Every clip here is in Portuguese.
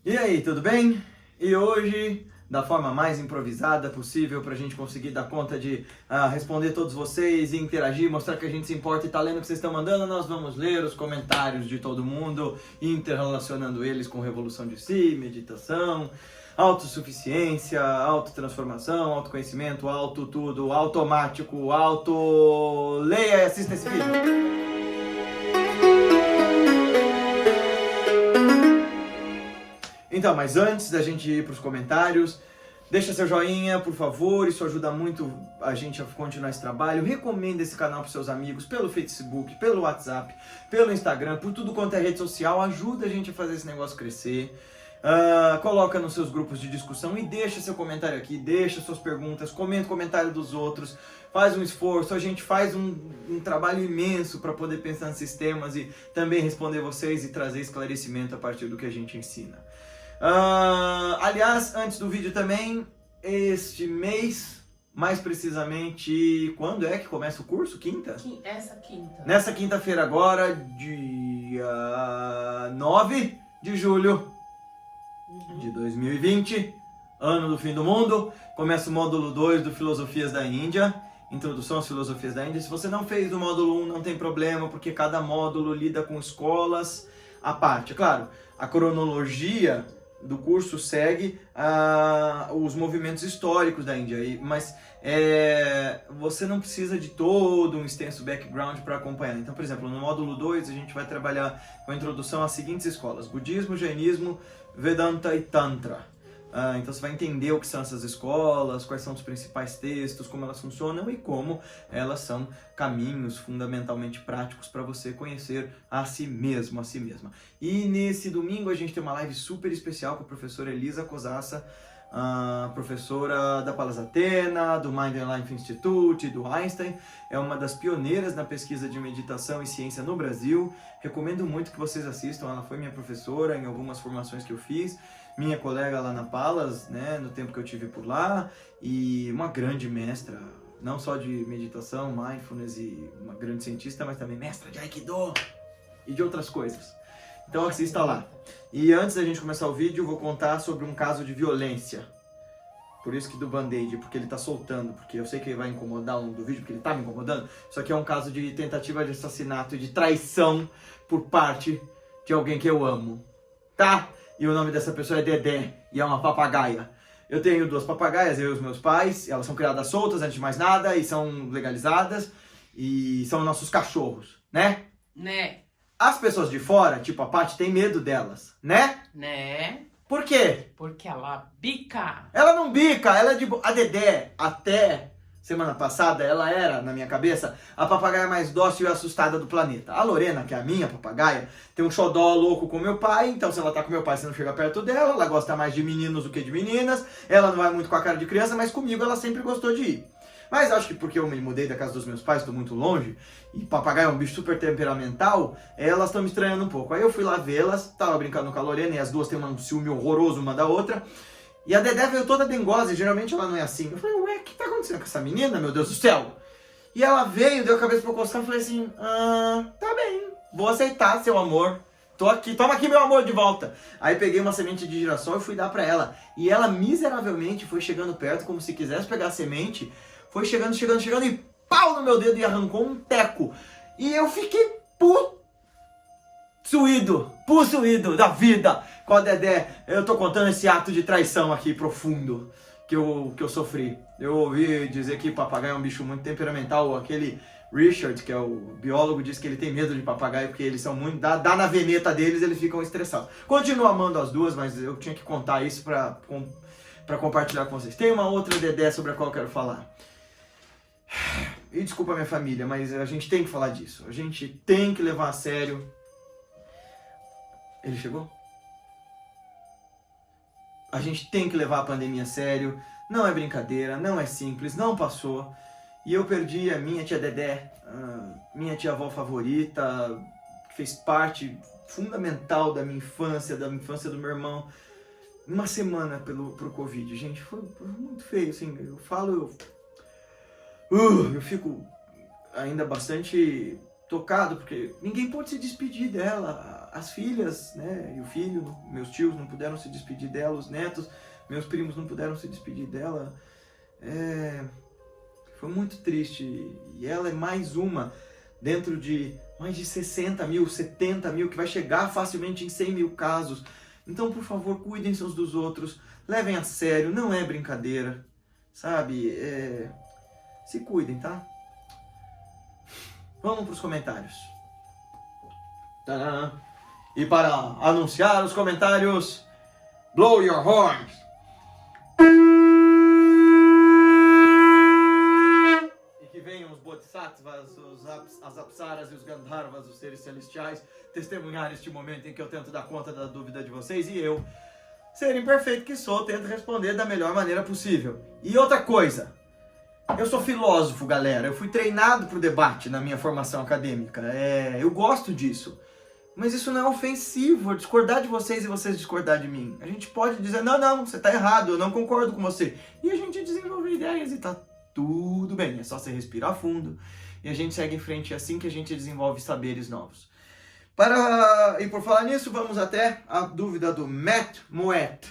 E aí, tudo bem? E hoje, da forma mais improvisada possível para a gente conseguir dar conta de responder todos vocês e interagir, mostrar que a gente se importa e tá lendo o que vocês estão mandando, nós vamos ler os comentários de todo mundo, interrelacionando eles com revolução de si, meditação, autossuficiência, autotransformação, autoconhecimento, auto tudo, automático, auto... Leia e assista esse vídeo. Então, mas antes da gente ir para os comentários, deixa seu joinha, por favor, isso ajuda muito a gente a continuar esse trabalho. Recomenda esse canal para seus amigos, pelo Facebook, pelo WhatsApp, pelo Instagram, por tudo quanto é rede social, ajuda a gente a fazer esse negócio crescer. Coloca nos seus grupos de discussão e deixa seu comentário aqui, deixa suas perguntas, comenta o comentário dos outros, faz um esforço, a gente faz um trabalho imenso para poder pensar nesses temas e também responder vocês e trazer esclarecimento a partir do que a gente ensina. Aliás, antes do vídeo também, este mês, mais precisamente, quando é que começa o curso? Quinta? Essa quinta. Nessa quinta-feira agora, dia 9 de julho de 2020, ano do fim do mundo, começa o módulo 2 do Filosofias da Índia, Introdução às Filosofias da Índia. Se você não fez o módulo 1, não tem problema, porque cada módulo lida com escolas à parte. Claro, a cronologia do curso segue os movimentos históricos da Índia, mas você não precisa de todo um extenso background para acompanhar. Então, por exemplo, no módulo 2 a gente vai trabalhar com a introdução às seguintes escolas: Budismo, Jainismo, Vedanta e Tantra. Então você vai entender o que são essas escolas, quais são os principais textos, como elas funcionam e como elas são caminhos fundamentalmente práticos para você conhecer a si mesmo, a si mesma. E nesse domingo a gente tem uma live super especial com a professora Elisa Cosassa, professora da Palas Athena, do Mind and Life Institute, do Einstein. É uma das pioneiras na pesquisa de meditação e ciência no Brasil. Recomendo muito que vocês assistam, ela foi minha professora em algumas formações que eu fiz. Minha colega lá na Palas, né, no tempo que eu tive por lá, e uma grande mestra, não só de meditação, mindfulness e uma grande cientista, mas também mestra de Aikido e de outras coisas. Então assista lá. E antes da gente começar o vídeo, eu vou contar sobre um caso de violência. Por isso que do band-aid, porque ele tá soltando, porque eu sei que ele vai incomodar um do vídeo, porque ele tá me incomodando. Isso aqui é um caso de tentativa de assassinato e de traição por parte de alguém que eu amo, tá? E o nome dessa pessoa é Dedé, e é uma papagaia. Eu tenho 2 papagaias, eu e os meus pais, elas são criadas soltas antes de mais nada, e são legalizadas, e são nossos cachorros, né? Né? As pessoas de fora, tipo a Paty, tem medo delas, né? Né? Por quê? Porque ela bica. Ela não bica, ela é de... A Dedé, até semana passada, ela era, na minha cabeça, a papagaia mais dócil e assustada do planeta. A Lorena, que é a minha papagaia, tem um xodó louco com meu pai, então se ela tá com meu pai, você não chega perto dela, ela gosta mais de meninos do que de meninas, ela não vai muito com a cara de criança, mas comigo ela sempre gostou de ir. Mas acho que porque eu me mudei da casa dos meus pais, estou muito longe, e papagaio é um bicho super temperamental, elas estão me estranhando um pouco. Aí eu fui lá vê-las, tava brincando com a Lorena, e as duas têm um ciúme horroroso uma da outra, e a Dedé veio toda dengosa, e geralmente ela não é assim. Eu falei, ué, o que tá acontecendo com essa menina, meu Deus do céu? E ela veio, deu a cabeça pra eu coçar, e falei assim, tá bem, vou aceitar seu amor. Tô aqui, toma aqui meu amor de volta. Aí peguei uma semente de girassol e fui dar pra ela. E ela miseravelmente foi chegando perto, como se quisesse pegar a semente, foi chegando e pau no meu dedo e arrancou um teco. E eu fiquei possuído da vida com a Dedé. Eu tô contando esse ato de traição aqui profundo que eu sofri. Eu ouvi dizer que papagaio é um bicho muito temperamental. Aquele Richard, que é o biólogo, diz que ele tem medo de papagaio porque eles são muito... Dá na veneta deles, eles ficam estressados. Continuo amando as duas, mas eu tinha que contar isso pra compartilhar com vocês. Tem uma outra Dedé sobre a qual eu quero falar. E desculpa a minha família, mas a gente tem que falar disso. A gente tem que levar a sério. Ele chegou? A gente tem que levar a pandemia a sério. Não é brincadeira, não é simples, não passou. E eu perdi a minha tia Dedé, a minha tia-avó favorita, que fez parte fundamental da minha infância do meu irmão. Uma semana pro Covid, gente, foi muito feio, assim. Eu fico ainda bastante tocado, porque ninguém pôde se despedir dela. as filhas, né, e o filho, meus tios não puderam se despedir dela, os netos, meus primos não puderam se despedir dela. Foi muito triste. E ela é mais uma dentro de mais de 60 mil, 70 mil, que vai chegar facilmente em 100 mil casos. Então, por favor, cuidem-se uns dos outros, levem a sério, não é brincadeira, sabe? Se cuidem, tá? Vamos para os comentários. Tadã. E para anunciar os comentários, blow your horns. E que venham os bodhisattvas, as apsaras e os gandharvas, os seres celestiais, testemunhar este momento em que eu tento dar conta da dúvida de vocês e eu, ser imperfeito que sou, tento responder da melhor maneira possível. E outra coisa, eu sou filósofo, galera. Eu fui treinado para o debate na minha formação acadêmica. Eu gosto disso. Mas isso não é ofensivo, eu discordar de vocês e vocês discordar de mim. A gente pode dizer, não, você está errado, eu não concordo com você. E a gente desenvolve ideias e tá tudo bem. É só você respirar fundo e a gente segue em frente. É assim que a gente desenvolve saberes novos. E por falar nisso, vamos até a dúvida do Matt Moet.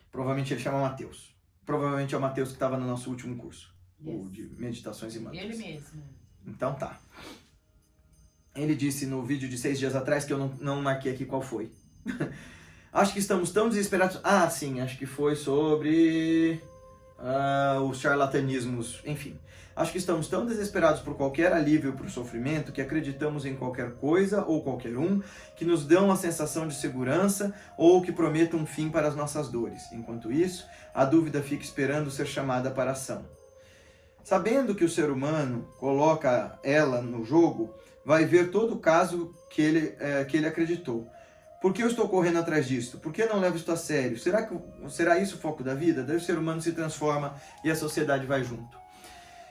Provavelmente ele chama Mateus. Provavelmente é o Mateus que estava no nosso último curso. O de meditações e mantras. Ele mesmo. Então tá. Ele disse no vídeo de 6 dias atrás, que eu não marquei aqui qual foi. Acho que estamos tão desesperados... Ah, sim, acho que foi sobre os charlatanismos, enfim. Acho que estamos tão desesperados por qualquer alívio para o sofrimento que acreditamos em qualquer coisa ou qualquer um que nos dão a sensação de segurança ou que prometam um fim para as nossas dores. Enquanto isso, a dúvida fica esperando ser chamada para ação. Sabendo que o ser humano coloca ela no jogo, vai ver todo o caso que ele acreditou. Por que eu estou correndo atrás disso? Por que não levo isso a sério? Será isso o foco da vida? Daí o ser humano se transforma e a sociedade vai junto.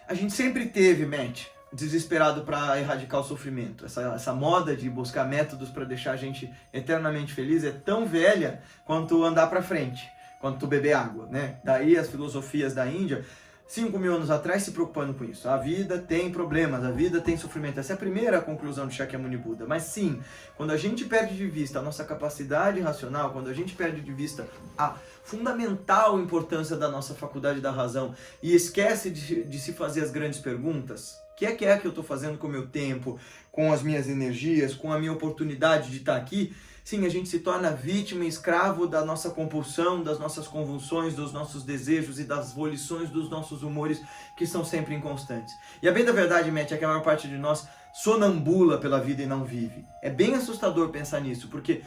A gente sempre teve, Matt, desesperado para erradicar o sofrimento. Essa moda de buscar métodos para deixar a gente eternamente feliz é tão velha quanto andar para frente, quanto beber água, né? Daí as filosofias da Índia, 5.000 anos atrás, se preocupando com isso. A vida tem problemas, a vida tem sofrimento. Essa é a primeira conclusão de Shakyamuni Buda. Mas sim, quando a gente perde de vista a nossa capacidade racional, quando a gente perde de vista a fundamental importância da nossa faculdade da razão e esquece de se fazer as grandes perguntas, o que é que eu estou fazendo com o meu tempo, com as minhas energias, com a minha oportunidade de estar aqui, sim, a gente se torna vítima e escravo da nossa compulsão, das nossas convulsões, dos nossos desejos e das volições dos nossos humores, que são sempre inconstantes. E a bem da verdade, Matt, é que a maior parte de nós sonambula pela vida e não vive. É bem assustador pensar nisso, porque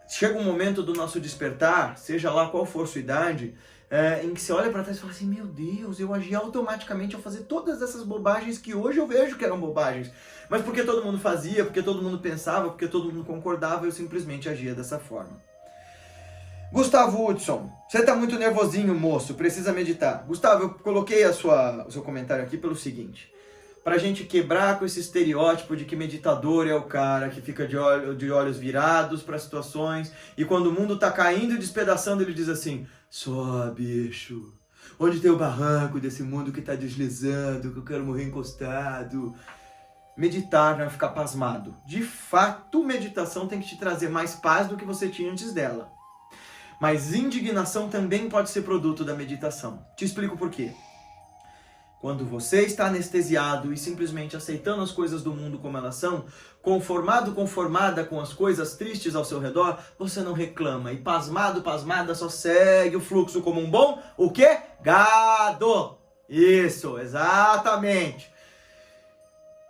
chega um momento do nosso despertar, seja lá qual for sua idade, em que você olha para trás e fala assim, meu Deus, eu agi automaticamente ao fazer todas essas bobagens que hoje eu vejo que eram bobagens. Mas porque todo mundo fazia, porque todo mundo pensava, porque todo mundo concordava, eu simplesmente agia dessa forma. Gustavo Hudson, você tá muito nervosinho, moço, precisa meditar. Gustavo, eu coloquei o seu comentário aqui pelo seguinte. Pra gente quebrar com esse estereótipo de que meditador é o cara que fica de olhos virados para situações e quando o mundo tá caindo e despedaçando ele diz assim, só bicho, onde tem o barranco desse mundo que tá deslizando, que eu quero morrer encostado. Meditar não é ficar pasmado. De fato, meditação tem que te trazer mais paz do que você tinha antes dela. Mas indignação também pode ser produto da meditação. Te explico por quê. Quando você está anestesiado e simplesmente aceitando as coisas do mundo como elas são, conformada com as coisas tristes ao seu redor, você não reclama. E pasmado, pasmada, só segue o fluxo como um bom, o quê? Gado! Isso, exatamente.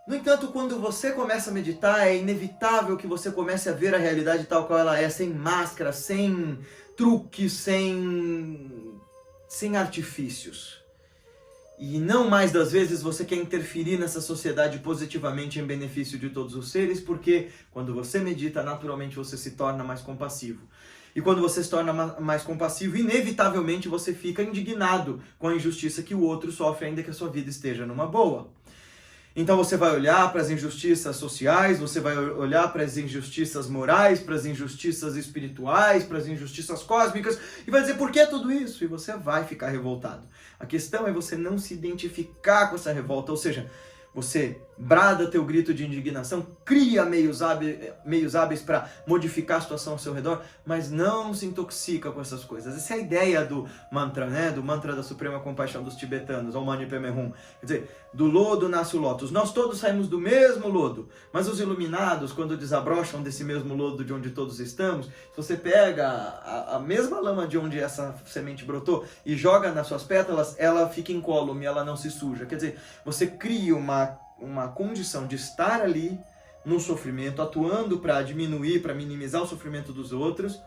No entanto, quando você começa a meditar, é inevitável que você comece a ver a realidade tal qual ela é, sem máscara, sem truques, sem artifícios. E não mais das vezes você quer interferir nessa sociedade positivamente em benefício de todos os seres, porque quando você medita, naturalmente você se torna mais compassivo. E quando você se torna mais compassivo, inevitavelmente você fica indignado com a injustiça que o outro sofre, ainda que a sua vida esteja numa boa. Então você vai olhar para as injustiças sociais, você vai olhar para as injustiças morais, para as injustiças espirituais, para as injustiças cósmicas e vai dizer, por que tudo isso? E você vai ficar revoltado. A questão é você não se identificar com essa revolta, ou seja, você brada teu grito de indignação, cria meios hábeis para modificar a situação ao seu redor, mas não se intoxica com essas coisas. Essa é a ideia do mantra, né? Do mantra da Suprema Compaixão dos tibetanos, Om Mani Padme Hum. Quer dizer, do lodo nasce o lótus. Nós todos saímos do mesmo lodo, mas os iluminados, quando desabrocham desse mesmo lodo de onde todos estamos, se você pega a mesma lama de onde essa semente brotou e joga nas suas pétalas, ela fica incólume, ela não se suja. Quer dizer, você cria uma condição de estar ali no sofrimento, atuando para diminuir, para minimizar o sofrimento dos outros.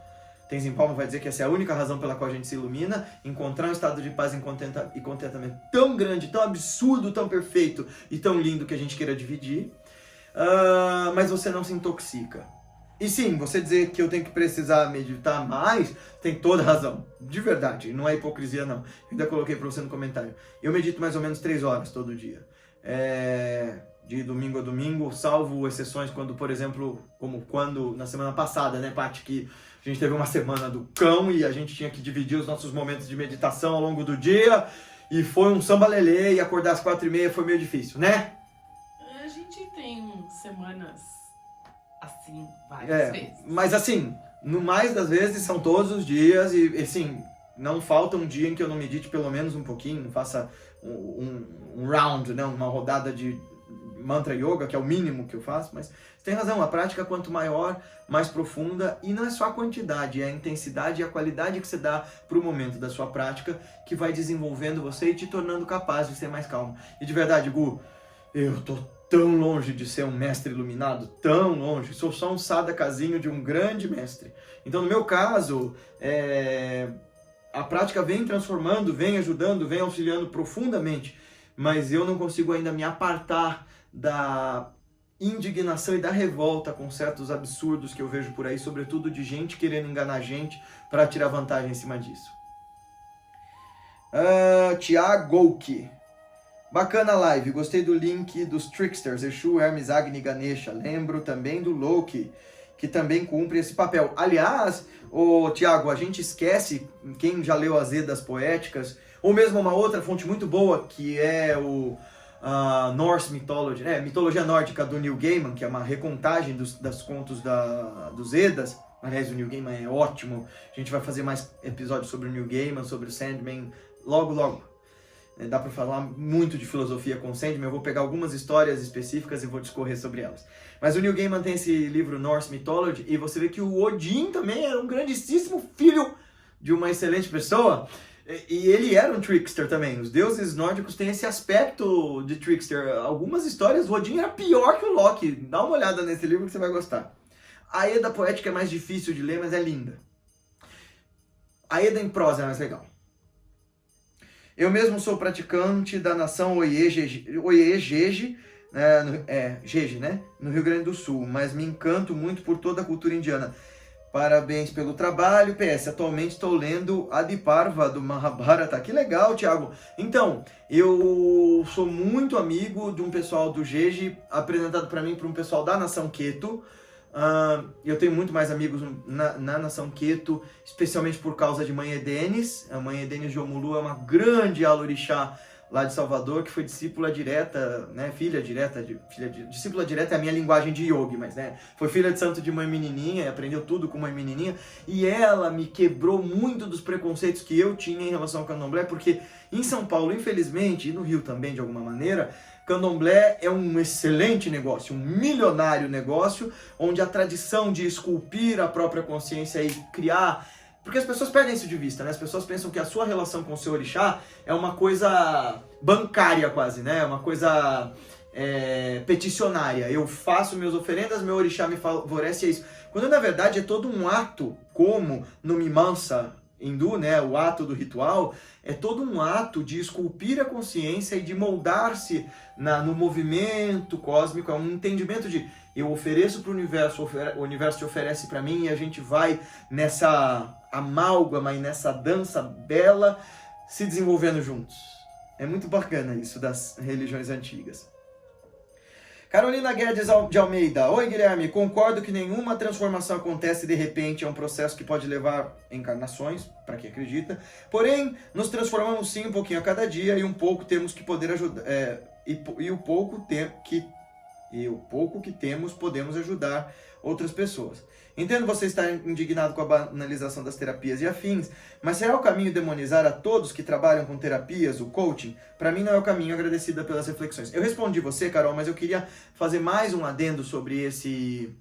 Tenzin Palmo vai dizer que essa é a única razão pela qual a gente se ilumina, encontrar um estado de paz e contentamento tão grande, tão absurdo, tão perfeito e tão lindo que a gente queira dividir, mas você não se intoxica. E sim, você dizer que eu tenho que precisar meditar mais, tem toda razão, de verdade, não é hipocrisia não. Eu ainda coloquei para você no comentário. Eu medito mais ou menos 3 horas todo dia. De domingo a domingo, salvo exceções quando, por exemplo, como quando na semana passada, né, Paty, que a gente teve uma semana do cão e a gente tinha que dividir os nossos momentos de meditação ao longo do dia e foi um samba-lelê e acordar às 4h30 foi meio difícil, né? A gente tem semanas assim várias vezes. Mas assim, no mais das vezes são todos os dias e assim, não falta um dia em que eu não medite pelo menos um pouquinho, não faça um round, né, uma rodada de mantra yoga, que é o mínimo que eu faço, mas você tem razão, a prática quanto maior, mais profunda, e não é só a quantidade, é a intensidade e a qualidade que você dá para o momento da sua prática que vai desenvolvendo você e te tornando capaz de ser mais calmo. E de verdade, Gu, eu tô tão longe de ser um mestre iluminado, tão longe, sou só um sadhakazinho de um grande mestre. Então, no meu caso, a prática vem transformando, vem ajudando, vem auxiliando profundamente, mas eu não consigo ainda me apartar da indignação e da revolta com certos absurdos que eu vejo por aí, sobretudo de gente querendo enganar a gente para tirar vantagem em cima disso. Tiago, bacana a live, gostei do link dos Tricksters, Exu, Hermes, Agni, Ganesha, lembro também do Loki, que também cumpre esse papel. Aliás, Tiago, a gente esquece, quem já leu as Edas Poéticas, ou mesmo uma outra fonte muito boa, que é o Norse Mythology, né? Mitologia Nórdica do Neil Gaiman, que é uma recontagem dos contos dos Edas. Aliás, o Neil Gaiman é ótimo. A gente vai fazer mais episódios sobre o Neil Gaiman, sobre o Sandman, logo. Dá para falar muito de filosofia com o Sandman, eu vou pegar algumas histórias específicas e vou discorrer sobre elas. Mas o Neil Gaiman tem esse livro Norse Mythology, e você vê que o Odin também era um grandíssimo filho de uma excelente pessoa. E ele era um trickster também. Os deuses nórdicos têm esse aspecto de trickster. Algumas histórias, o Odin era pior que o Loki. Dá uma olhada nesse livro que você vai gostar. A Eda Poética é mais difícil de ler, mas é linda. A Eda em prosa é mais legal. Eu mesmo sou praticante da nação Oye-Jeje, Jeje, né? No Rio Grande do Sul, mas me encanto muito por toda a cultura indiana. Parabéns pelo trabalho. PS, atualmente estou lendo Adiparva do Mahabharata. Que legal, Thiago. Então, eu sou muito amigo de um pessoal do Jeje, apresentado para mim por um pessoal da nação Keto. Eu tenho muito mais amigos na nação Keto, especialmente por causa de Mãe Edenes. A Mãe Edenes de Omulu é uma grande alorixá lá de Salvador, que foi discípula direta, né, discípula direta é a minha linguagem de yogi, mas né, foi filha de santo de Mãe Menininha, aprendeu tudo com Mãe Menininha, e ela me quebrou muito dos preconceitos que eu tinha em relação ao candomblé, porque em São Paulo, infelizmente, e no Rio também de alguma maneira, candomblé é um excelente negócio, um milionário negócio, onde a tradição de esculpir a própria consciência e criar... Porque as pessoas perdem isso de vista, né? As pessoas pensam que a sua relação com o seu orixá é uma coisa bancária quase, né? Uma coisa peticionária. Eu faço minhas oferendas, meu orixá me favorece, é isso. Quando na verdade é todo um ato, como no Mimamsa hindu, né? O ato do ritual, é todo um ato de esculpir a consciência e de moldar-se no movimento cósmico, é um entendimento de eu ofereço para o universo te oferece para mim e a gente vai nessa amálgama e nessa dança bela se desenvolvendo juntos. É muito bacana isso das religiões antigas. Carolina Guedes de Almeida. Oi, Guilherme. Concordo que nenhuma transformação acontece de repente, é um processo que pode levar encarnações, para quem acredita. Porém, nos transformamos sim um pouquinho a cada dia e um pouco temos que poder ajudar... e o pouco que E o pouco que temos, podemos ajudar outras pessoas. Entendo você estar indignado com a banalização das terapias e afins, mas será o caminho demonizar a todos que trabalham com terapias, o coaching? Para mim não é o caminho, agradecida pelas reflexões. Eu respondi você, Carol, mas eu queria fazer mais um adendo sobre esse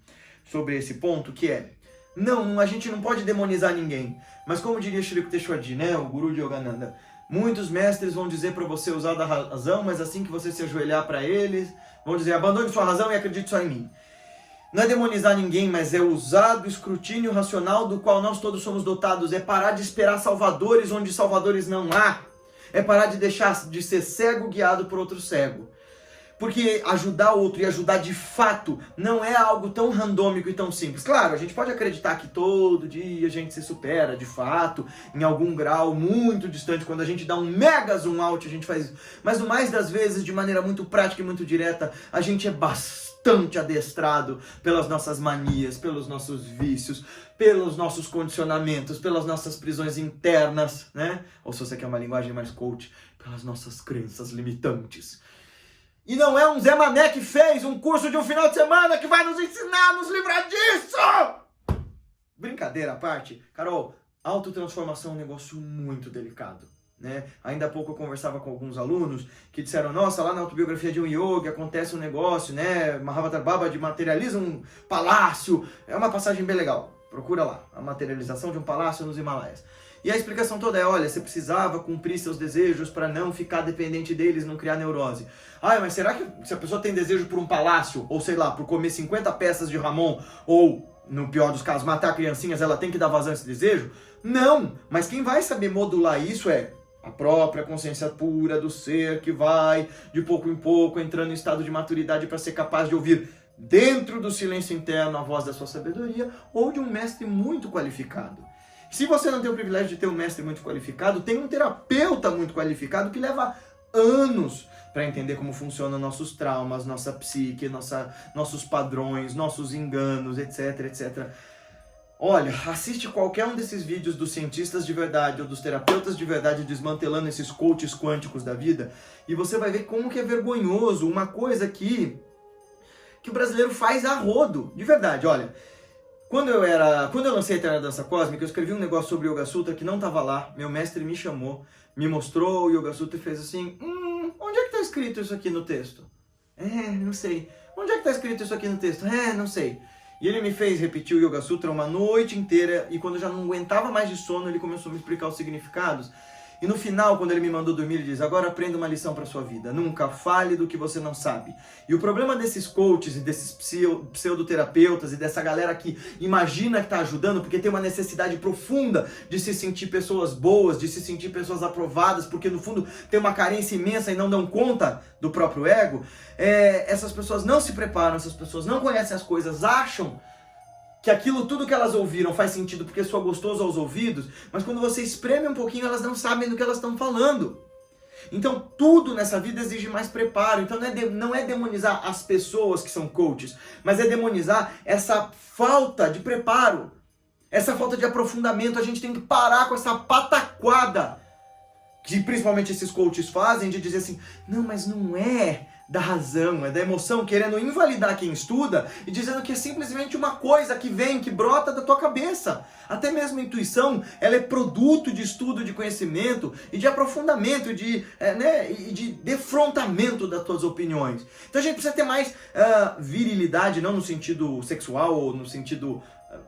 ponto, que é, não, a gente não pode demonizar ninguém, mas como diria Shri Yukteswarji, né, o guru de Yogananda, muitos mestres vão dizer para você usar da razão, mas assim que você se ajoelhar para eles, vão dizer, abandone sua razão e acredite só em mim. Não é demonizar ninguém, mas é usar do escrutínio racional do qual nós todos somos dotados. É parar de esperar salvadores onde salvadores não há. É parar de deixar de ser cego guiado por outro cego. Porque ajudar o outro e ajudar de fato não é algo tão randômico e tão simples. Claro, a gente pode acreditar que todo dia a gente se supera de fato, em algum grau muito distante. Quando a gente dá um mega zoom out, a gente faz isso. Mas no mais das vezes, de maneira muito prática e muito direta, a gente é bastante adestrado pelas nossas manias, pelos nossos vícios, pelos nossos condicionamentos, pelas nossas prisões internas, né? Ou se você quer uma linguagem mais coach, pelas nossas crenças limitantes. E não é um Zé Mané que fez um curso de um final de semana que vai nos ensinar a nos livrar disso! Brincadeira à parte, Carol, autotransformação é um negócio muito delicado. Né? Ainda há pouco eu conversava com alguns alunos que disseram, nossa, lá na autobiografia de um yogi acontece um negócio, né? Mahavatar Babaji materializa um palácio, é uma passagem bem legal, procura lá, a materialização de um palácio nos Himalaias. E a explicação toda é, olha, você precisava cumprir seus desejos para não ficar dependente deles, não criar neurose. Ah, mas será que se a pessoa tem desejo por um palácio, ou sei lá, por comer 50 peças de Ramon, ou, no pior dos casos, matar criancinhas, ela tem que dar vazão a esse desejo? Não, mas quem vai saber modular isso é a própria consciência pura do ser que vai, de pouco em pouco, entrando em estado de maturidade para ser capaz de ouvir dentro do silêncio interno a voz da sua sabedoria ou de um mestre muito qualificado. Se você não tem o privilégio de ter um mestre muito qualificado, tem um terapeuta muito qualificado que leva anos para entender como funcionam nossos traumas, nossa psique, nossos padrões, nossos enganos, etc, etc. Olha, assiste qualquer um desses vídeos dos cientistas de verdade ou dos terapeutas de verdade desmantelando esses coaches quânticos da vida e você vai ver como que é vergonhoso uma coisa que o brasileiro faz a rodo, de verdade. Olha, quando eu lancei a Eterna Dança Cósmica, eu escrevi um negócio sobre Yoga Sutra que não estava lá, meu mestre me chamou, me mostrou o Yoga Sutra e fez assim, onde é que está escrito isso aqui no texto? Não sei. Onde é que está escrito isso aqui no texto? Não sei. E ele me fez repetir o Yoga Sutra uma noite inteira e quando eu já não aguentava mais de sono, ele começou a me explicar os significados. E no final, quando ele me mandou dormir, ele diz, agora aprenda uma lição para sua vida. Nunca fale do que você não sabe. E o problema desses coaches e desses pseudoterapeutas e dessa galera que imagina que está ajudando porque tem uma necessidade profunda de se sentir pessoas boas, de se sentir pessoas aprovadas, porque no fundo tem uma carência imensa e não dão conta do próprio ego, essas pessoas não se preparam, essas pessoas não conhecem as coisas, acham que aquilo tudo que elas ouviram faz sentido porque soa gostoso aos ouvidos, mas quando você espreme um pouquinho, elas não sabem do que elas estão falando. Então tudo nessa vida exige mais preparo. Então não é demonizar as pessoas que são coaches, mas é demonizar essa falta de preparo, essa falta de aprofundamento. A gente tem que parar com essa pataquada que principalmente esses coaches fazem, de dizer assim, não, mas não é da razão, é da emoção, querendo invalidar quem estuda e dizendo que é simplesmente uma coisa que vem, que brota da tua cabeça. Até mesmo a intuição, ela é produto de estudo, de conhecimento e de aprofundamento, e de defrontamento das tuas opiniões. Então a gente precisa ter mais virilidade, não no sentido sexual ou no sentido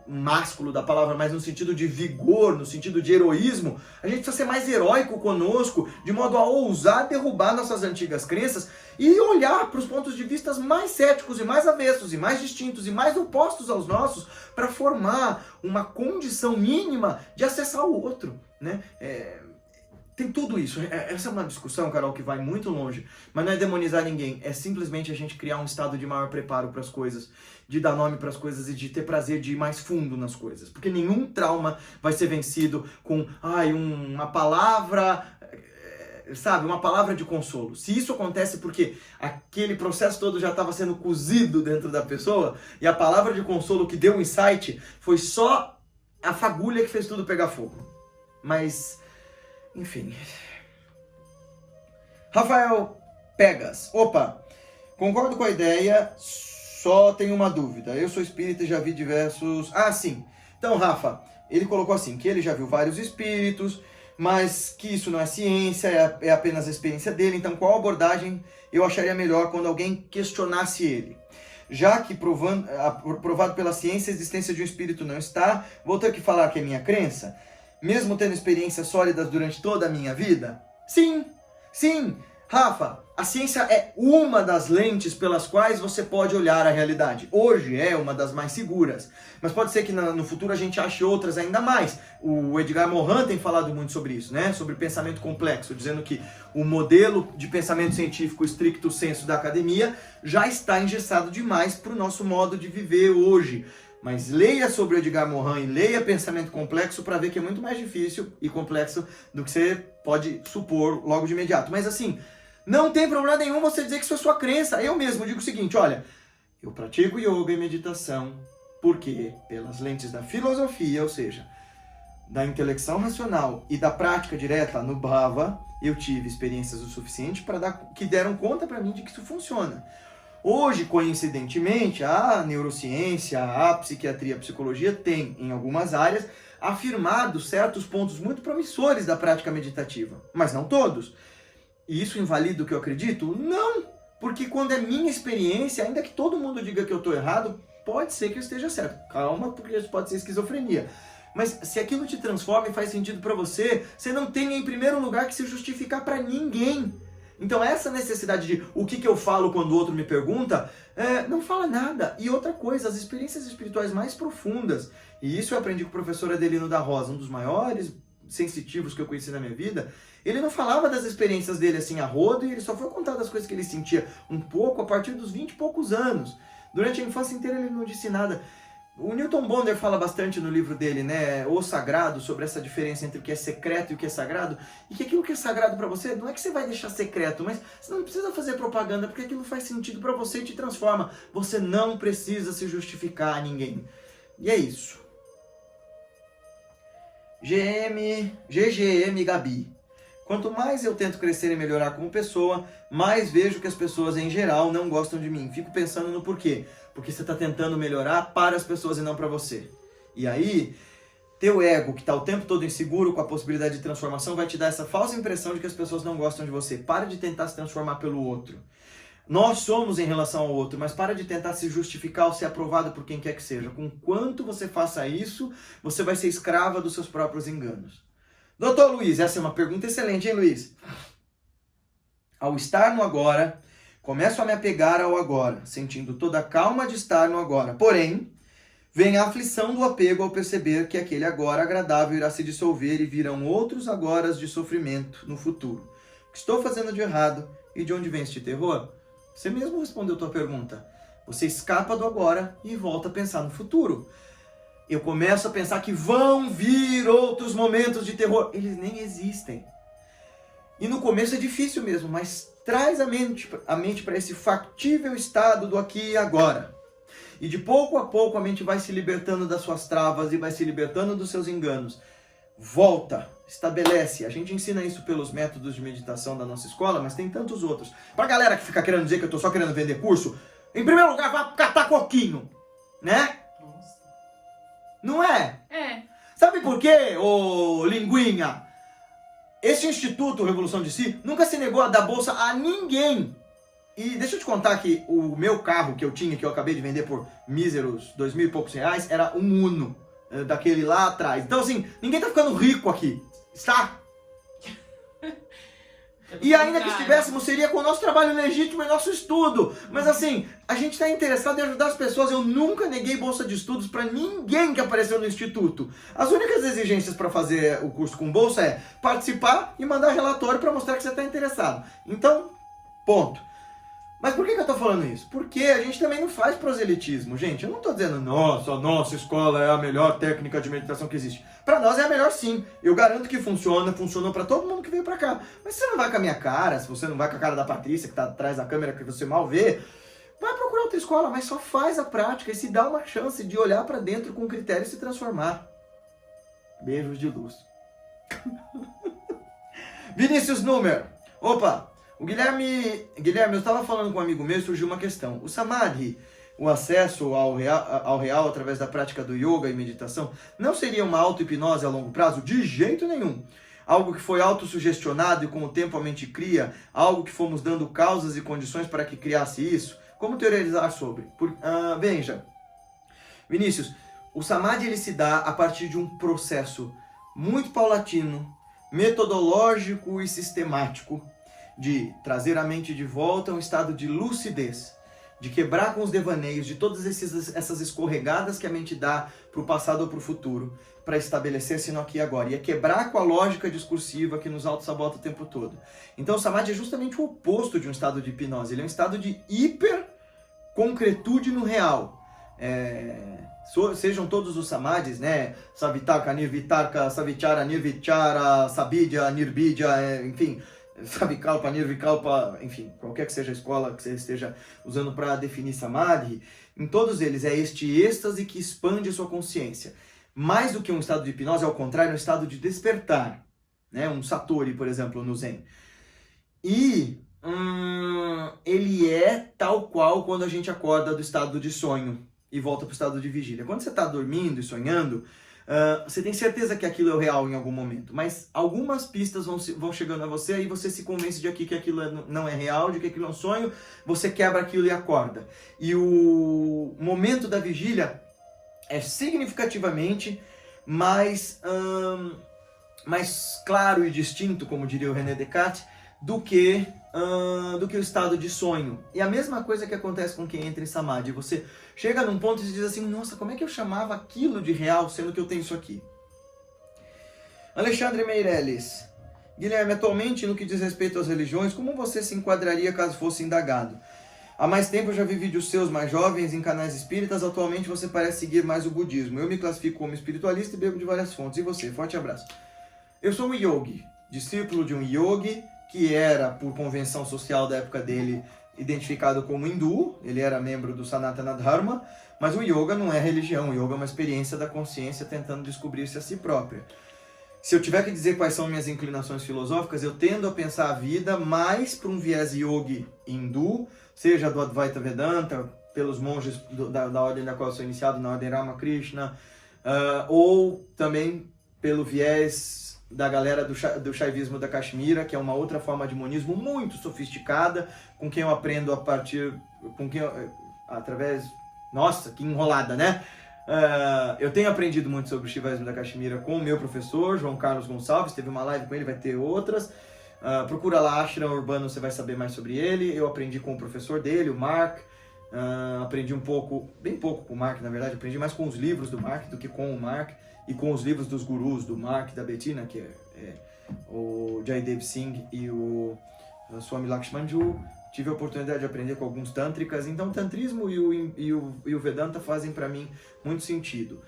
másculo da palavra, mas no sentido de vigor, no sentido de heroísmo. A gente precisa ser mais heróico conosco, de modo a ousar derrubar nossas antigas crenças e olhar para os pontos de vista mais céticos e mais avessos e mais distintos e mais opostos aos nossos para formar uma condição mínima de acessar o outro, né? Tem tudo isso. Essa é uma discussão, Carol, que vai muito longe, mas não é demonizar ninguém, é simplesmente a gente criar um estado de maior preparo para as coisas, de dar nome para as coisas e de ter prazer de ir mais fundo nas coisas. Porque nenhum trauma vai ser vencido com uma palavra, sabe, uma palavra de consolo. Se isso acontece porque aquele processo todo já estava sendo cozido dentro da pessoa e a palavra de consolo que deu um insight foi só a fagulha que fez tudo pegar fogo. Mas enfim. Rafael Pegas. Opa! Concordo com a ideia, só tenho uma dúvida. Eu sou espírita e já vi diversos... Ah, sim. Então, Rafa, ele colocou assim, que ele já viu vários espíritos, mas que isso não é ciência, é apenas a experiência dele. Então, qual abordagem eu acharia melhor quando alguém questionasse ele? Já que provado pela ciência a existência de um espírito não está, vou ter que falar que é minha crença? Mesmo tendo experiências sólidas durante toda a minha vida? Sim, sim. Rafa, a ciência é uma das lentes pelas quais você pode olhar a realidade. Hoje é uma das mais seguras, mas pode ser que no futuro a gente ache outras ainda mais. O Edgar Morin tem falado muito sobre isso, né? Sobre pensamento complexo, dizendo que o modelo de pensamento científico stricto sensu da academia já está engessado demais para o nosso modo de viver hoje. Mas leia sobre o Edgar Morin e leia pensamento complexo para ver que é muito mais difícil e complexo do que você pode supor logo de imediato. Mas assim, não tem problema nenhum você dizer que isso é sua crença. Eu mesmo digo o seguinte, olha, eu pratico yoga e meditação porque, pelas lentes da filosofia, ou seja, da intelecção racional e da prática direta no Bhava, eu tive experiências o suficiente que deram conta para mim de que isso funciona. Hoje, coincidentemente, a neurociência, a psiquiatria, a psicologia tem, em algumas áreas, afirmado certos pontos muito promissores da prática meditativa, mas não todos. E isso invalida o que eu acredito? Não! Porque quando é minha experiência, ainda que todo mundo diga que eu estou errado, pode ser que eu esteja certo. Calma, porque isso pode ser esquizofrenia. Mas se aquilo te transforma e faz sentido para você, você não tem em primeiro lugar que se justificar para ninguém. Então essa necessidade de o que eu falo quando o outro me pergunta, não fala nada. E outra coisa, as experiências espirituais mais profundas, e isso eu aprendi com o professor Adelino da Rosa, um dos maiores sensitivos que eu conheci na minha vida, ele não falava das experiências dele assim a rodo, e ele só foi contar das coisas que ele sentia um pouco a partir dos 20 e poucos anos. Durante a infância inteira ele não disse nada. O Newton Bonder fala bastante no livro dele, né, O Sagrado, sobre essa diferença entre o que é secreto e o que é sagrado, e que aquilo que é sagrado para você, não é que você vai deixar secreto, mas você não precisa fazer propaganda, porque aquilo faz sentido para você e te transforma. Você não precisa se justificar a ninguém. E é isso. GGM Gabi. Quanto mais eu tento crescer e melhorar como pessoa, mais vejo que as pessoas em geral não gostam de mim. Fico pensando no porquê. Porque você está tentando melhorar para as pessoas e não para você. E aí, teu ego, que está o tempo todo inseguro com a possibilidade de transformação, vai te dar essa falsa impressão de que as pessoas não gostam de você. Para de tentar se transformar pelo outro. Nós somos em relação ao outro, mas para de tentar se justificar ou ser aprovado por quem quer que seja. Com quanto você faça isso, você vai ser escrava dos seus próprios enganos. Doutor Luiz, essa é uma pergunta excelente, hein, Luiz? Ao estar no agora, começo a me apegar ao agora, sentindo toda a calma de estar no agora. Porém, vem a aflição do apego ao perceber que aquele agora agradável irá se dissolver e virão outros agoras de sofrimento no futuro. O que estou fazendo de errado e de onde vem este terror? Você mesmo respondeu a tua pergunta. Você escapa do agora e volta a pensar no futuro. Eu começo a pensar que vão vir outros momentos de terror. Eles nem existem. E no começo é difícil mesmo, mas traz a mente para esse factível estado do aqui e agora. E de pouco a pouco a mente vai se libertando das suas travas e vai se libertando dos seus enganos. Volta, estabelece. A gente ensina isso pelos métodos de meditação da nossa escola, mas tem tantos outros. Pra galera que fica querendo dizer que eu tô só querendo vender curso, em primeiro lugar, vá catar coquinho, né? Nossa. Não é? É. Sabe por quê, ô linguinha? Esse Instituto Revolução de Si nunca se negou a dar bolsa a ninguém. E deixa eu te contar que o meu carro que eu tinha, que eu acabei de vender por míseros 2.000 e poucos reais, era um Uno, daquele lá atrás. Então assim, ninguém tá ficando rico aqui, está? E ainda que estivéssemos, seria com o nosso trabalho legítimo e nosso estudo. Mas assim, a gente está interessado em ajudar as pessoas. Eu nunca neguei bolsa de estudos para ninguém que apareceu no Instituto. As únicas exigências para fazer o curso com bolsa é participar e mandar relatório para mostrar que você está interessado. Então, ponto. Mas por que eu tô falando isso? Porque a gente também não faz proselitismo, gente. Eu não tô dizendo, nossa, a nossa escola é a melhor técnica de meditação que existe. Pra nós é a melhor sim. Eu garanto que funciona, funcionou pra todo mundo que veio pra cá. Mas se você não vai com a minha cara, se você não vai com a cara da Patrícia, que tá atrás da câmera que você mal vê, vai procurar outra escola, mas só faz a prática e se dá uma chance de olhar pra dentro com critério e se transformar. Beijos de luz. Vinícius Númer. Opa! O Guilherme, eu estava falando com um amigo meu e surgiu uma questão. O Samadhi, o acesso ao real através da prática do yoga e meditação, não seria uma auto-hipnose a longo prazo? De jeito nenhum. Algo que foi autossugestionado e com o tempo a mente cria, algo que fomos dando causas e condições para que criasse isso. Como teorizar sobre? Veja, Vinícius, o Samadhi ele se dá a partir de um processo muito paulatino, metodológico e sistemático de trazer a mente de volta a um estado de lucidez, de quebrar com os devaneios, de todas essas escorregadas que a mente dá para o passado ou para o futuro, para estabelecer-se no aqui e agora. E é quebrar com a lógica discursiva que nos auto-sabota o tempo todo. Então o Samadhi é justamente o oposto de um estado de hipnose. Ele é um estado de hiper-concretude no real. Sejam todos os Samadhis, né? Savitaka, Nirvitarka, Savichara, Nirvichara, Sabidya, Nirbidya, enfim... Savikalpa, Nirvikalpa, enfim, qualquer que seja a escola que você esteja usando para definir Samadhi, em todos eles é este êxtase que expande a sua consciência. Mais do que um estado de hipnose, ao contrário, é um estado de despertar, né? Um Satori, por exemplo, no Zen. E ele é tal qual quando a gente acorda do estado de sonho e volta para o estado de vigília. Quando você está dormindo e sonhando, você tem certeza que aquilo é o real em algum momento, mas algumas pistas vão chegando a você, aí você se convence de que aquilo não é real, de que aquilo é um sonho, você quebra aquilo e acorda. E o momento da vigília é significativamente mais claro e distinto, como diria o René Descartes, do que o estado de sonho. E a mesma coisa que acontece com quem entra em Samadhi. Você chega num ponto e se diz assim, nossa, como é que eu chamava aquilo de real, sendo que eu tenho isso aqui? Alexandre Meirelles. Guilherme, atualmente, no que diz respeito às religiões, como você se enquadraria caso fosse indagado? Há mais tempo eu já vi vídeos seus mais jovens em canais espíritas, atualmente você parece seguir mais o budismo. Eu me classifico como espiritualista e bebo de várias fontes. E você? Forte abraço. Eu sou um yogi, discípulo de um yogi, que era, por convenção social da época dele, identificado como hindu. Ele era membro do Sanatana Dharma, mas o yoga não é religião, o yoga é uma experiência da consciência tentando descobrir-se a si própria. Se eu tiver que dizer quais são minhas inclinações filosóficas, eu tendo a pensar a vida mais para um viés yogi hindu, seja do Advaita Vedanta, pelos monges da ordem da qual eu sou iniciado, na ordem Ramakrishna, ou também pelo viés da galera do Shaivismo da Kashmira, que é uma outra forma de monismo muito sofisticada, com quem eu aprendo através... Nossa, que enrolada, né? Eu tenho aprendido muito sobre o Shaivismo da Kashmira com o meu professor, João Carlos Gonçalves, teve uma live com ele, vai ter outras. Procura lá, Ashram Urbano, você vai saber mais sobre ele. Eu aprendi com o professor dele, o Mark. Aprendi bem pouco com o Mark, na verdade. Aprendi mais com os livros do Mark do que com o Mark. E com os livros dos gurus, do Mark e da Bettina, que é o Jaidev Singh e o Swami Lakshmanju. Tive a oportunidade de aprender com alguns tântricas. Então o tantrismo e o Vedanta fazem para mim muito sentido.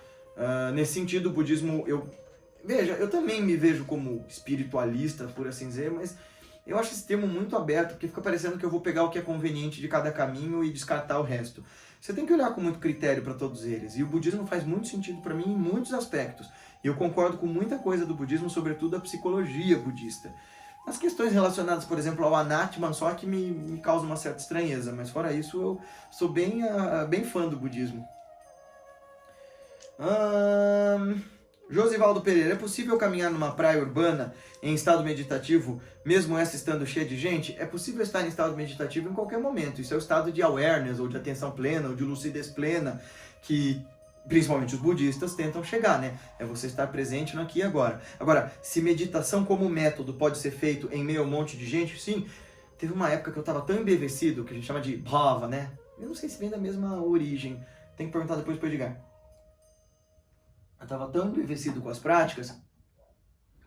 Nesse sentido, o budismo... eu também me vejo como espiritualista, por assim dizer, mas eu acho esse termo muito aberto, porque fica parecendo que eu vou pegar o que é conveniente de cada caminho e descartar o resto. Você tem que olhar com muito critério para todos eles, e o budismo faz muito sentido para mim em muitos aspectos. E eu concordo com muita coisa do budismo, sobretudo a psicologia budista. As questões relacionadas, por exemplo, ao Anatman, só que me causam uma certa estranheza, mas fora isso eu sou bem fã do budismo. Josivaldo Pereira, é possível caminhar numa praia urbana em estado meditativo, mesmo essa estando cheia de gente? É possível estar em estado meditativo em qualquer momento. Isso é o estado de awareness, ou de atenção plena, ou de lucidez plena, que principalmente os budistas tentam chegar, né? É você estar presente no aqui e agora. Agora, se meditação como método pode ser feito em meio a um monte de gente, sim. Teve uma época que eu estava tão embevecido, que a gente chama de bhava, né? Eu não sei se vem da mesma origem. Tem que perguntar depois para o Edgar. Eu estava tão embevecido com as práticas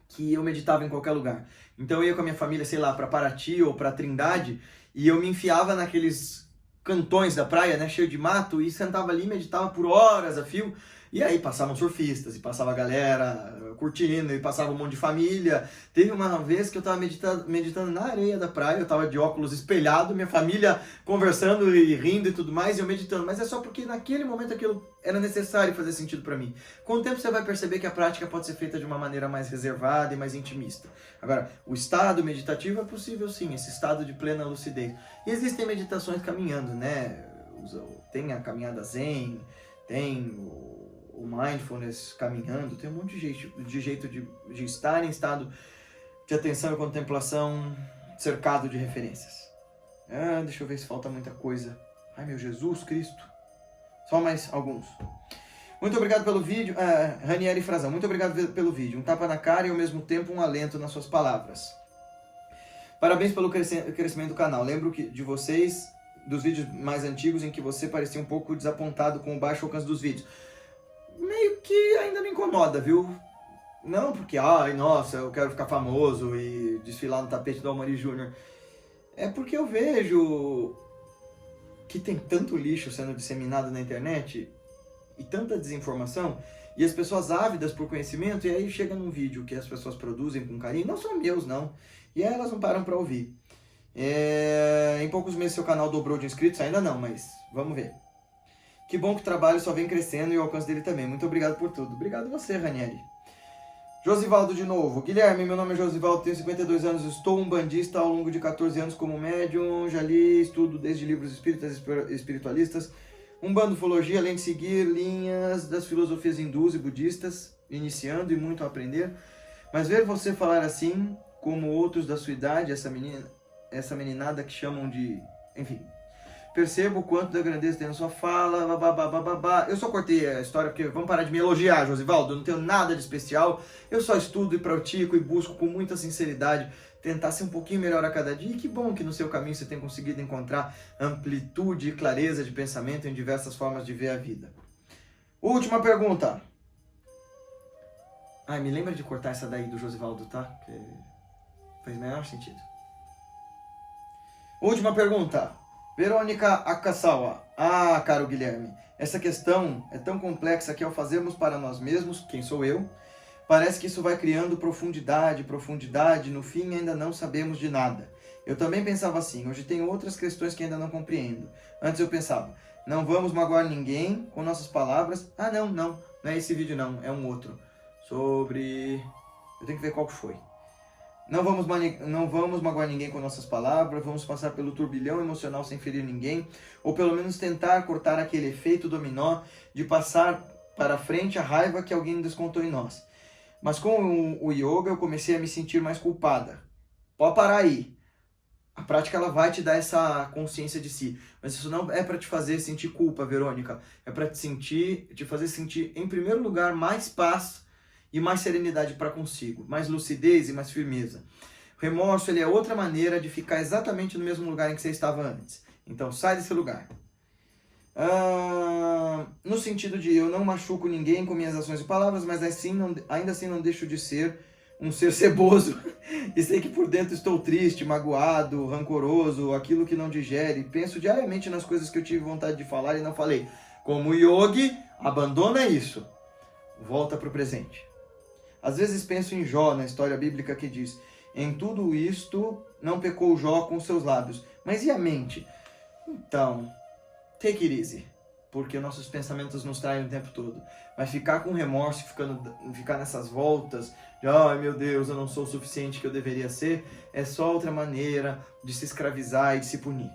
que eu meditava em qualquer lugar. Então eu ia com a minha família, sei lá, para Paraty ou para Trindade, e eu me enfiava naqueles cantões da praia, né, cheio de mato, e sentava ali e meditava por horas a fio. E aí passavam surfistas, e passava a galera curtindo, e passava um monte de família. Teve uma vez que eu tava meditando na areia da praia, eu tava de óculos espelhado, minha família conversando e rindo e tudo mais, e eu meditando. Mas é só porque naquele momento aquilo era necessário fazer sentido para mim. Com o tempo você vai perceber que a prática pode ser feita de uma maneira mais reservada e mais intimista. Agora, o estado meditativo é possível sim, esse estado de plena lucidez. E existem meditações caminhando, né? Tem a caminhada zen, tem o mindfulness caminhando, tem um monte de jeito de estar em estado de atenção e contemplação cercado de referências. Deixa eu ver se falta muita coisa. Ai meu Jesus Cristo. Só mais alguns. Muito obrigado pelo vídeo. Ranieri Frazão, muito obrigado pelo vídeo. Um tapa na cara e ao mesmo tempo um alento nas suas palavras. Parabéns pelo crescimento do canal. Lembro de vocês, dos vídeos mais antigos, em que você parecia um pouco desapontado com o baixo alcance dos vídeos. Meio que ainda me incomoda, viu? Não porque, nossa, eu quero ficar famoso e desfilar no tapete do Almari Júnior. É porque eu vejo que tem tanto lixo sendo disseminado na internet e tanta desinformação, e as pessoas ávidas por conhecimento, e aí chega num vídeo que as pessoas produzem com carinho, não são meus não, e aí elas não param pra ouvir. Em poucos meses seu canal dobrou de inscritos, ainda não, mas vamos ver. Que bom que o trabalho só vem crescendo e o alcance dele também. Muito obrigado por tudo. Obrigado você, Ranieri. Josivaldo de novo. Guilherme, meu nome é Josivaldo, tenho 52 anos, estou umbandista ao longo de 14 anos como médium, já li, estudo desde livros espíritas e espiritualistas, umbanda, ufologia, além de seguir linhas das filosofias hindus e budistas, iniciando e muito a aprender. Mas ver você falar assim, como outros da sua idade, essa meninada que chamam de... Enfim, percebo o quanto da grandeza tem na sua fala, babá. Eu só cortei a história porque vamos parar de me elogiar, Josivaldo, eu não tenho nada de especial, eu só estudo e pratico e busco com muita sinceridade tentar ser um pouquinho melhor a cada dia, e que bom que no seu caminho você tem conseguido encontrar amplitude e clareza de pensamento em diversas formas de ver a vida. Última pergunta. Me lembra de cortar essa daí do Josivaldo, tá? Que faz o menor sentido. Última pergunta. Verônica Akasawa. Caro Guilherme, essa questão é tão complexa que ao fazermos para nós mesmos, quem sou eu, parece que isso vai criando profundidade, no fim ainda não sabemos de nada. Eu também pensava assim, hoje tenho outras questões que ainda não compreendo. Antes eu pensava, não vamos magoar ninguém com nossas palavras. Não é esse vídeo não, é um outro. Sobre... eu tenho que ver qual que foi. Não vamos magoar ninguém com nossas palavras, vamos passar pelo turbilhão emocional sem ferir ninguém, ou pelo menos tentar cortar aquele efeito dominó de passar para frente a raiva que alguém descontou em nós. Mas com o yoga eu comecei a me sentir mais culpada. Pode parar aí. A prática ela vai te dar essa consciência de si, mas isso não é para te fazer sentir culpa, Verônica. É para te fazer sentir, em primeiro lugar, mais paz e mais serenidade para consigo, mais lucidez e mais firmeza. O remorso ele é outra maneira de ficar exatamente no mesmo lugar em que você estava antes. Então sai desse lugar. No sentido de eu não machuco ninguém com minhas ações e palavras, mas ainda assim não deixo de ser um ser ceboso. E sei que por dentro estou triste, magoado, rancoroso, aquilo que não digere. Penso diariamente nas coisas que eu tive vontade de falar e não falei. Como yogi, abandona isso. Volta para o presente. Às vezes penso em Jó, na história bíblica que diz: em tudo isto não pecou Jó com seus lábios. Mas e a mente? Então, take it easy. Porque nossos pensamentos nos traem o tempo todo. Mas ficar com remorso, ficar nessas voltas de ai meu Deus, eu não sou o suficiente que eu deveria ser, é só outra maneira de se escravizar e de se punir.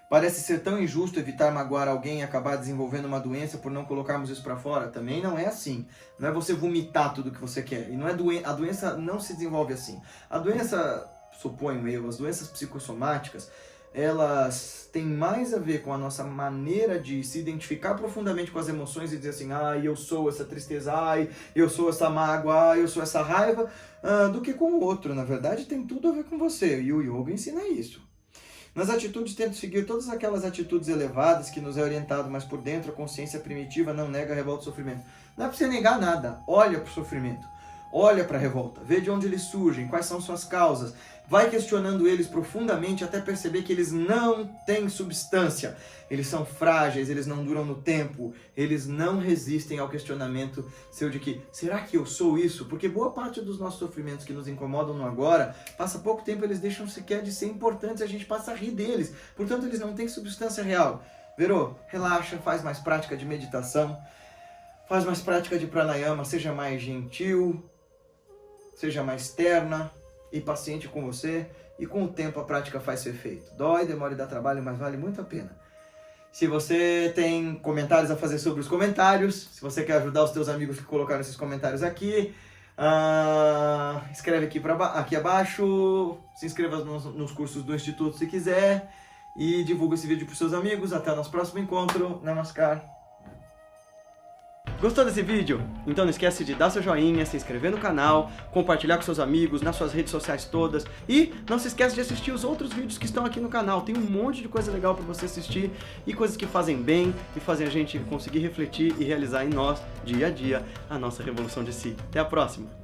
Parece ser tão injusto evitar magoar alguém e acabar desenvolvendo uma doença por não colocarmos isso para fora. Também não é assim. Não é você vomitar tudo que você quer. E não é a doença não se desenvolve assim. A doença, suponho eu, as doenças psicossomáticas, elas têm mais a ver com a nossa maneira de se identificar profundamente com as emoções e dizer assim, eu sou essa tristeza, eu sou essa mágoa, eu sou essa raiva, do que com o outro. Na verdade, tem tudo a ver com você. E o yoga ensina isso. Nas atitudes, tento seguir todas aquelas atitudes elevadas que nos é orientado, mas por dentro a consciência primitiva não nega a revolta e sofrimento. Não é para você negar nada, olha para o sofrimento. Olha para a revolta, vê de onde eles surgem, quais são suas causas, vai questionando eles profundamente até perceber que eles não têm substância, eles são frágeis, eles não duram no tempo, eles não resistem ao questionamento seu de que, será que eu sou isso? Porque boa parte dos nossos sofrimentos que nos incomodam no agora, passa pouco tempo eles deixam sequer de ser importantes e a gente passa a rir deles, portanto eles não têm substância real. Verô, relaxa, faz mais prática de meditação, faz mais prática de pranayama, seja mais gentil, seja mais terna e paciente com você, e com o tempo a prática faz seu efeito. Dói, demora e dá trabalho, mas vale muito a pena. Se você tem comentários a fazer sobre os comentários, se você quer ajudar os teus amigos que colocaram esses comentários aqui, escreve aqui abaixo, se inscreva nos cursos do Instituto se quiser, e divulga esse vídeo para os seus amigos. Até o nosso próximo encontro. Namaskar. Gostou desse vídeo? Então não esquece de dar seu joinha, se inscrever no canal, compartilhar com seus amigos, nas suas redes sociais todas. E não se esquece de assistir os outros vídeos que estão aqui no canal. Tem um monte de coisa legal para você assistir e coisas que fazem bem e fazem a gente conseguir refletir e realizar em nós, dia a dia, a nossa revolução de si. Até a próxima!